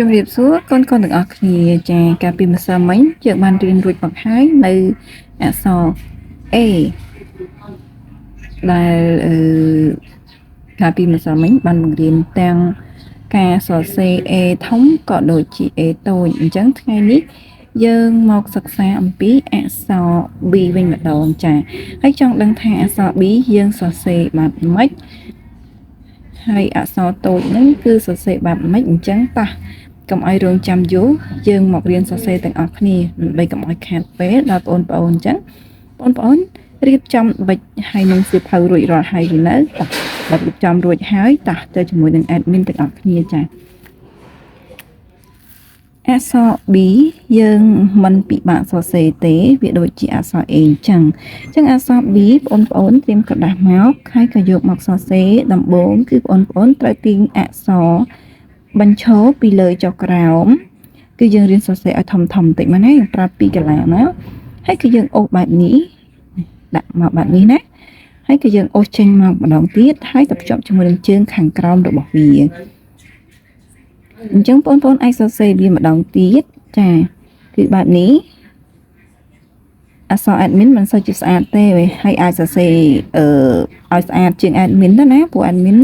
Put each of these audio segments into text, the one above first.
ជំរាបសួរកូនទាំងអស់គ្នាចាកាលពីម្សិលមិញយើងបានរៀនរួចមកហើយនៅអក្សរ A ដែលកាលពីម្សិលមិញបានបង្រៀនទាំងការសរសេរ A ធំក៏ដូចជា A តូចអញ្ចឹងថ្ងៃនេះយើងមកសិក្សាអំពីអក្សរ B វិញម្ដងចាហើយចង់ដឹងថាអក្សរ B យើងសរសេរបែបម៉េចហើយអក្សរតូចហ្នឹងគឺសរសេរបែបម៉េចអញ្ចឹងតោះកុំឲ្យរងចាំយូរយើងមករៀនសរសេរទាំងអស់គ្នាដើម្បីកុំឲ្យខាតពេលដល់បងប្អូនអញ្ចឹងបងប្អូនរៀបចំប៊ិចហើយនឹងសៀវភៅរួចរាល់ហើយឬនៅបើរៀបចំរួចហើយតោះទៅជាមួយនឹង admin ទាំងអស់គ្នាចាអក្សរ B យើងមិនពិបាកសរសេរទេវាដូចជាអក្សរ A អញ្ចឹងអក្សរ B បងប្អូនត្រៀមក្រដាសមកហើយក៏យកមកសរសេរដំបូងគឺបងប្អូនត្រូវទាញអក្សរបញ្ឈរពីលើចុះក្រោមគឺយើងរៀនសរសេរឲ្យធំបន្តិចមកណាយើងប្រើ2កន្លះណាហើយគឺយើងអូសបែបនេះដាក់មកបែបនេះណាហើយគឺយើងអូសចេញមកម្ដងទៀតហើយទៅភ្ជាប់ជាមួយនឹងជើងខាងក្រោមរបស់វាអញ្ចឹងបងប្អូនអាចសរសេរវាម្ដងទៀតចាគឺបែបនេះអក្សរ admin មិនសូវជាស្អាតទេហើយអាចសរសេរឲ្យស្អាតជាង admin ទៅណាព្រោះ admin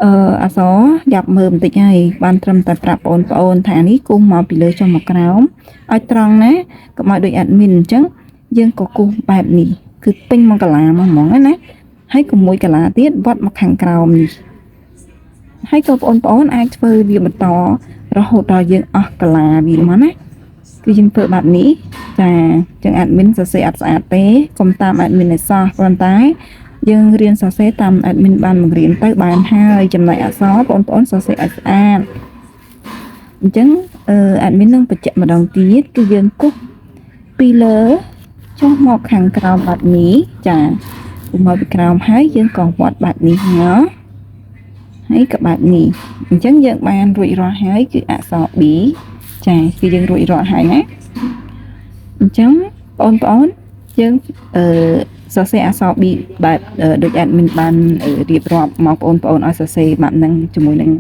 អក្សរយ៉ាប់មើលបន្តិចហើយបានត្រឹមតែប្រាប់បងប្អូនថានេះគូសមកពីលើចុះមកក្រោមឲ្យត្រង់ណាកុំឲ្យដូច admin អញ្ចឹងយើងក៏គូសបែបនេះគឺពេញមកកន្លាមកហ្មងណាហើយកុំមួយកន្លាទៀតវត្តមកខាងក្រោមនេះហើយក៏បងប្អូនអាចធ្វើវាបន្តរហូតដល់យើងអស់កន្លាវាមកណាគឺយើងធ្វើបែបនេះចាចឹង admin សរសេរអត់ស្អាតទេកុំតាម admin ឲ្យសោះប៉ុន្តែយើងរៀនសរសេរតាម admin បានបង្រៀនទៅបានហើយចំណុចអក្សរបងប្អូនសរសេរឲ្យស្អាតអញ្ចឹងadmin នឹងបញ្ជាក់ម្ដងទៀតគឺយើងគូសពីលើចុះមកខាងក្រោមបែបនេះចាមកពីក្រោមហើយយើងក៏វត្តបែបនេះណាហើយក៏បែបនេះអញ្ចឹងយើងបានរួចរាល់ហើយគឺអក្សរ B ចាគឺយើងរួចរាល់ហើយណាអញ្ចឹងបងប្អូនយើងសរសេរអក្សរ B បែបដូច admin បានរៀបរាប់មកបងប្អូនឲ្យសរសេរបែបហ្នឹងជាមួយនឹង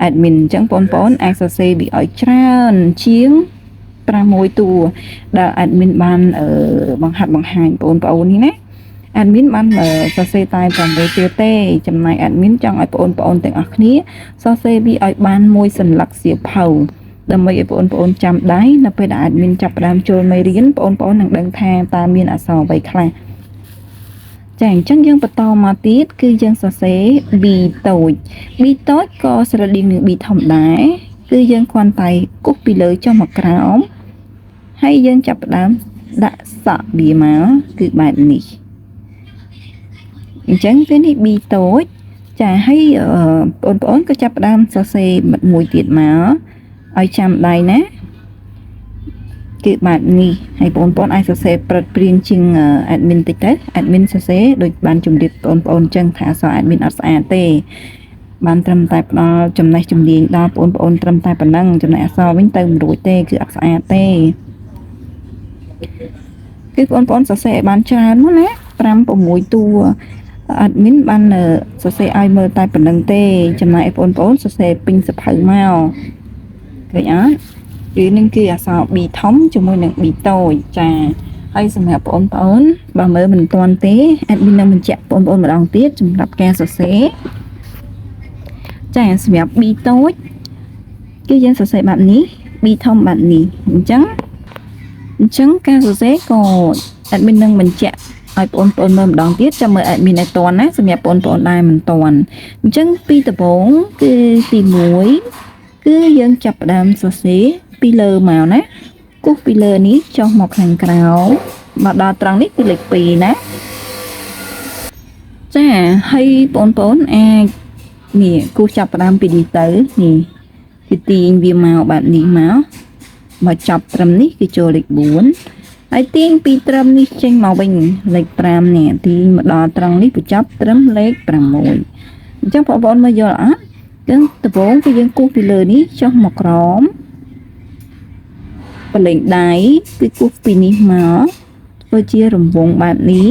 admin អញ្ចឹងបងប្អូនអាចសរសេរវាឲ្យច្រើនជាង6តួដែល admin បានបង្ហាត់បង្ហាញបងប្អូននេះណា admin បានសរសេរតែ6តួទេចំណែក admin ចង់ឲ្យបងប្អូនទាំងអស់គ្នាសរសេរវាឲ្យបានមួយសន្លឹកសៀវភៅដើម្បីឲ្យបងប្អូនចាំដៃនៅពេលដែល admin ចាប់ផ្ដើមចូលមេរៀនបងប្អូននឹងដឹងថាតើមានអក្សរអ្វីខ្លះចាអញ្ចឹងយើងបន្តមកទៀតគឺយើងសរសេរ B តូច B តូចក៏ស្រដៀងនឹង B ធំដែរគឺយើងគ្រាន់តែគូសពីលើចុះមកក្រោមហើយយើងចាប់ផ្ដើមដាក់សក់វាមកគឺបែបនេះអញ្ចឹងវានេះ B តូចចាហើយបងប្អូនក៏ចាប់ផ្ដើមសរសេរមួយទៀតមកឲ្យចាំដៃណាគឺបែបនេះហើយបងប្អូនអាចសរសេរព្រឹត្តព្រៀងជាង admin តិចទៅ admin សរសេរដូចបានជម្រាបបងប្អូនអញ្ចឹងថាអក្សរ admin អត់ស្អាតទេបានត្រឹមតែផ្ដល់ចំណេះជំនាញដល់បងប្អូនត្រឹមតែប៉ុណ្ណឹងចំណែកអក្សរវិញទៅមិនរួចទេគឺអត់ស្អាតទេគឺបងប្អូនសរសេរឲ្យបានច្រើនមកណា5 6តួ admin បានសរសេរឲ្យមើលតែប៉ុណ្្នឹងទេចំណែកបងប្អូនសរសេរពេញសភៅមកឃើញអត់គឺនឹងគឺអក្សរ B ធំជាមួយនឹង B តូចចាហើយសម្រាប់បងប្អូនបើមើលមិនទាន់ទេ admin នឹងបញ្ជាក់បងប្អូនម្ដងទៀតសម្រាប់ការសរសេរចាសម្រាប់ B តូចគឺយើងសរសេរបែបនេះ B ធំបែបនេះអញ្ចឹងការសរសេរក៏ admin នឹងបញ្ជាក់ឲ្យបងប្អូនមើលម្ដងទៀតចាំមើល admin ឲ្យតាន់ណាសម្រាប់បងប្អូនដែលមិនតាន់អញ្ចឹងពីដំបូងគឺទី1គឺយើងចាប់ផ្ដើមសរសេរពីលើមកណាគូសពីលើនេះចុះមកខាងក្រោមមកដល់ត្រង់នេះគឺលេខ2ណាចាហើយបងប្អូនអាចនេះគូសចាប់ផ្ដើមពីនេះទៅនេះគឺទាញវាមកបែបនេះមកចាប់ត្រឹមនេះគឺចូលលេខ4ហើយទាញពីត្រឹមនេះចេញមកវិញលេខ5នេះទាញមកដល់ត្រង់នេះបញ្ចប់ត្រឹមលេខ6អញ្ចឹងបងប្អូនមើលយល់អត់គឺដំបូងគឺយើងគូសពីលើនេះចុះមកក្រោមបលេងដៃគឺគូសពីនេះមកធ្វើជារង្វង់បែបនេះ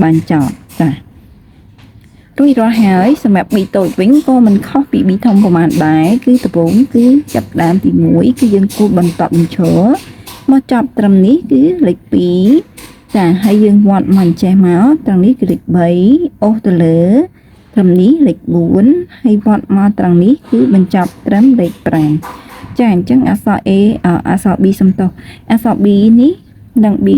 បានចប់ចារ រួចរាល់ហើយសម្រាប់ B តូចវិញក៏មិនខុសពី B ធំប្រហែលដែរគឺដំបូងគឺចាប់ផ្ដើមទី1គឺយើងគូសបន្តបញ្ឈរមកចាប់ត្រឹមនេះគឺលេខ2ចាហើយយើងវត្តមកចេះមកត្រង់នេះគឺលេខ3អូសទៅលើត្រឹមនេះលេខ4ហើយវត្តមកត្រង់នេះគឺបញ្ចប់ត្រឹមលេខ5ចាអញ្ចឹងអក្សរ A អក្សរ B សំទោសអក្សរ B នេះនិង B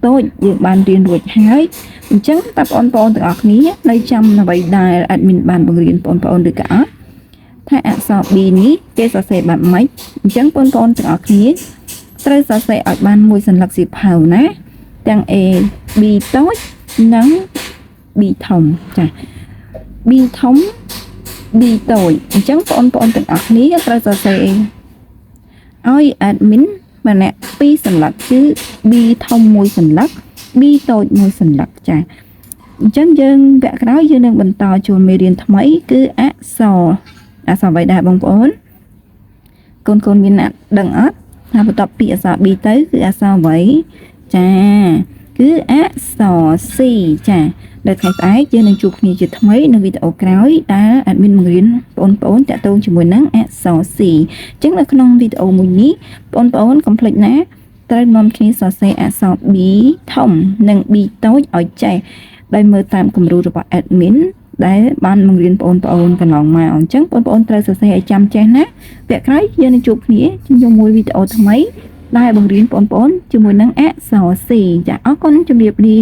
តូចយើងបានរៀនរួចហើយអញ្ចឹងតើបងប្អូនទាំងអស់គ្នានៅចាំអ្វីដែល admin បានបង្រៀនបងប្អូនឬក៏អត់ថាអក្សរ B នេះគេសរសេរបែបម៉េចអញ្ចឹងបងប្អូនទាំងអស់គ្នាត្រូវសរសេរឲ្យបានមួយសន្លឹកសៀវភៅណាទាំង A B តូចនិង B ធំចា B ធំ B តូចអញ្ចឹងបងប្អូនទាំងអស់គ្នាត្រូវសរសេរឲ្យ admin ម្នាក់2សន្លឹកគឺ B ធំ1សន្លឹក B តូច1សន្លឹកចាអញ្ចឹងយើងវគ្គក្រោយយើងនឹងបន្តចូលមេរៀនថ្មីគឺអក្សរអ្វីដែរបងប្អូនកូនមានអ្នកដឹងអត់ថាបន្ទាប់ពីអក្សរ B ទៅគឺអក្សរអ្វីចាគឺអក្សរ C ចាដល់ថ្ងៃស្អែកយើងនឹងជួបគ្នាជាថ្មីនៅវីដេអូក្រោយដែល admin បង្រៀនបងប្អូនតាក់ទងជាមួយនឹងអក្សរ C អញ្ចឹងនៅក្នុងវីដេអូមួយនេះបងប្អូនកុំភ្លេចណាត្រូវនាំគ្នាសរសេរអក្សរ B ធំនិង B តូចឲ្យចេះដោយមើលតាមគំរូរបស់ admin ដែលបានបង្រៀនបងប្អូនកន្លងមកអញ្ចឹងបងប្អូនត្រូវសរសេរឲ្យចាំចេះណាវគ្គក្រោយយើងនឹងជួបគ្នាជាមួយវីដេអូថ្មីដែលបង្រៀនបងប្អូនជាមួយនឹងអក្សរ C ចាអរគុណជម្រាបលា